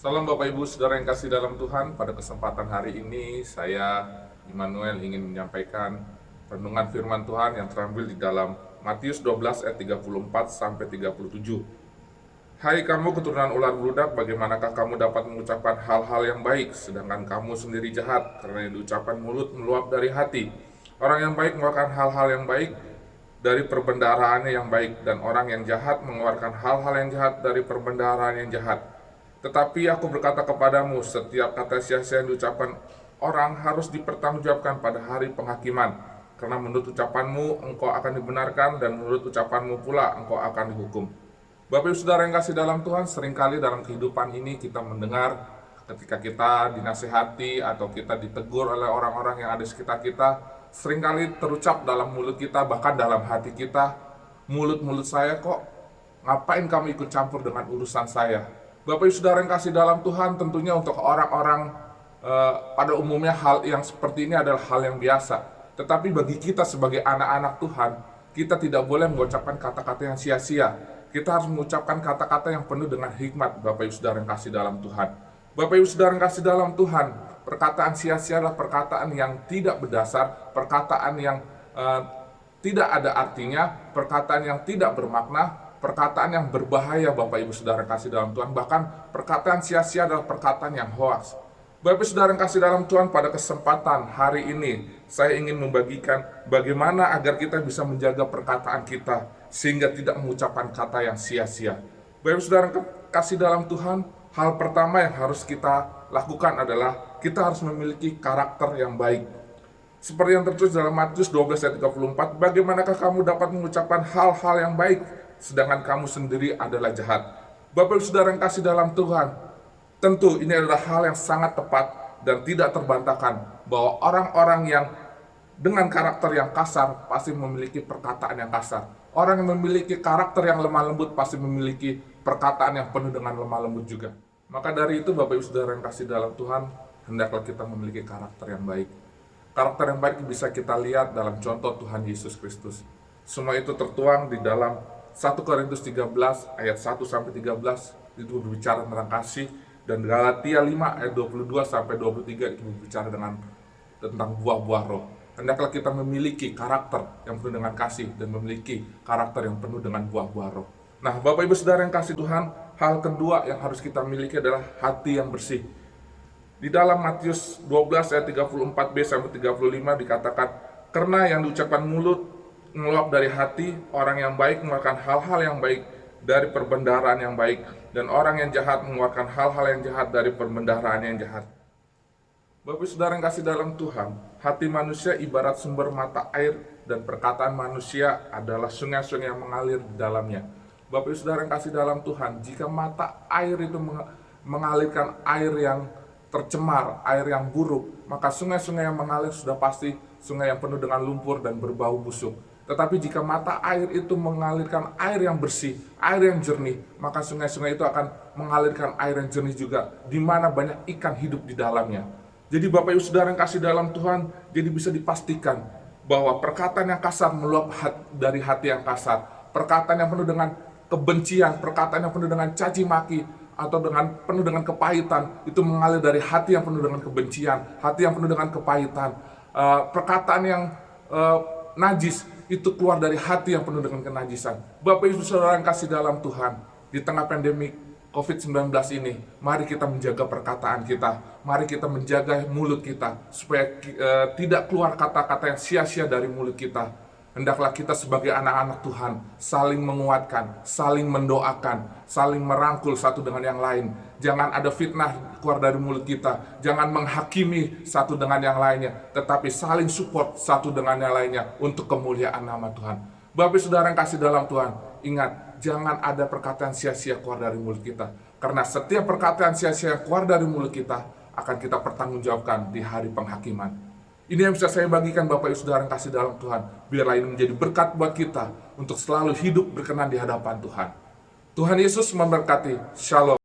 Salam Bapak Ibu Saudara yang kasih dalam Tuhan. Pada kesempatan hari ini saya Immanuel ingin menyampaikan renungan firman Tuhan yang terambil di dalam Matius 12 ayat 34 sampai 37. Hai kamu keturunan ular bludak, bagaimanakah kamu dapat mengucapkan hal-hal yang baik sedangkan kamu sendiri jahat, karena yang diucapkan mulut meluap dari hati. Orang yang baik mengeluarkan hal-hal yang baik dari perbendaharaannya yang baik, dan orang yang jahat mengeluarkan hal-hal yang jahat dari perbendaharaan yang jahat. Tetapi aku berkata kepadamu, setiap kata sia-sia yang diucapkan orang harus dipertanggungjawabkan pada hari penghakiman. Karena menurut ucapanmu engkau akan dibenarkan, dan menurut ucapanmu pula engkau akan dihukum. Bapak Ibu Saudara yang kasih dalam Tuhan, seringkali dalam kehidupan ini kita mendengar ketika kita dinasihati atau kita ditegur oleh orang-orang yang ada di sekitar kita, seringkali terucap dalam mulut kita, bahkan dalam hati kita, mulut-mulut saya kok, ngapain kamu ikut campur dengan urusan saya? Bapak Ibu Saudara yang kasih dalam Tuhan, tentunya untuk orang-orang pada umumnya hal yang seperti ini adalah hal yang biasa. Tetapi bagi kita sebagai anak-anak Tuhan, kita tidak boleh mengucapkan kata-kata yang sia-sia. Kita harus mengucapkan kata-kata yang penuh dengan hikmat, Bapak Ibu Saudara yang kasih dalam Tuhan. Bapak Ibu Saudara yang kasih dalam Tuhan, perkataan sia-sia adalah perkataan yang tidak berdasar, perkataan yang tidak ada artinya, perkataan yang tidak bermakna, perkataan yang berbahaya Bapak Ibu Saudara kasih dalam Tuhan. Bahkan perkataan sia-sia adalah perkataan yang hoaks. Bapak Ibu Saudara yang kasih dalam Tuhan, pada kesempatan hari ini saya ingin membagikan bagaimana agar kita bisa menjaga perkataan kita sehingga tidak mengucapkan kata yang sia-sia. Bapak Ibu Saudara yang kasih dalam Tuhan, hal pertama yang harus kita lakukan adalah kita harus memiliki karakter yang baik. Seperti yang tertulis dalam Matius 12 ayat 34, bagaimanakah kamu dapat mengucapkan hal-hal yang baik sedangkan kamu sendiri adalah jahat. Bapak Ibu Saudara yang kasih dalam Tuhan, tentu ini adalah hal yang sangat tepat dan tidak terbantahkan bahwa orang-orang yang dengan karakter yang kasar pasti memiliki perkataan yang kasar. Orang yang memiliki karakter yang lemah lembut pasti memiliki perkataan yang penuh dengan lemah lembut juga. Maka dari itu Bapak Ibu Saudara yang kasih dalam Tuhan, hendaklah kita memiliki karakter yang baik. Karakter yang baik bisa kita lihat dalam contoh Tuhan Yesus Kristus. Semua itu tertuang di dalam 1 Korintus 13 ayat 1 sampai 13, itu berbicara tentang kasih, dan Galatia 5 ayat 22 sampai 23 itu berbicara tentang buah-buah roh. Hendaklah kita memiliki karakter yang penuh dengan kasih dan memiliki karakter yang penuh dengan buah-buah roh. Nah, Bapak Ibu Saudara yang kasih Tuhan, hal kedua yang harus kita miliki adalah hati yang bersih. Di dalam Matius 12 ayat 34b sampai 35 dikatakan, karena yang diucapkan mulut mengeluap dari hati, orang yang baik mengeluarkan hal-hal yang baik dari perbendaharaan yang baik, dan orang yang jahat mengeluarkan hal-hal yang jahat dari perbendaharaan yang jahat. Bapak Saudara yang kasih dalam Tuhan, hati manusia ibarat sumber mata air, dan perkataan manusia adalah sungai-sungai yang mengalir di dalamnya. Bapak Saudara yang kasih dalam Tuhan, jika mata air itu mengalirkan air yang tercemar, air yang buruk, maka sungai-sungai yang mengalir sudah pasti sungai yang penuh dengan lumpur dan berbau busuk. Tetapi jika mata air itu mengalirkan air yang bersih, air yang jernih, maka sungai-sungai itu akan mengalirkan air yang jernih juga, di mana banyak ikan hidup di dalamnya. Jadi Bapak Ibu Saudara yang kasih dalam Tuhan, jadi bisa dipastikan bahwa perkataan yang kasar meluap dari hati yang kasar, perkataan yang penuh dengan kebencian, perkataan yang penuh dengan caci maki, atau penuh dengan kepahitan, itu mengalir dari hati yang penuh dengan kebencian, hati yang penuh dengan kepahitan. Perkataan yang najis itu keluar dari hati yang penuh dengan kenajisan. Bapak Ibu Saudara yang kasih dalam Tuhan, di tengah pandemi COVID-19 ini, mari kita menjaga perkataan kita, mari kita menjaga mulut kita, supaya tidak keluar kata-kata yang sia-sia dari mulut kita. Hendaklah kita sebagai anak-anak Tuhan saling menguatkan, saling mendoakan, saling merangkul satu dengan yang lain. Jangan ada fitnah keluar dari mulut kita, jangan menghakimi satu dengan yang lainnya, tetapi saling support satu dengan yang lainnya untuk kemuliaan nama Tuhan. Bapak Saudara yang kasih dalam Tuhan, ingat, jangan ada perkataan sia-sia keluar dari mulut kita. Karena setiap perkataan sia-sia yang keluar dari mulut kita akan kita pertanggungjawabkan di hari penghakiman. Ini yang bisa saya bagikan Bapak Ibu Saudara yang kasih dalam Tuhan. Biarlah ini menjadi berkat buat kita untuk selalu hidup berkenan di hadapan Tuhan. Tuhan Yesus memberkati. Shalom.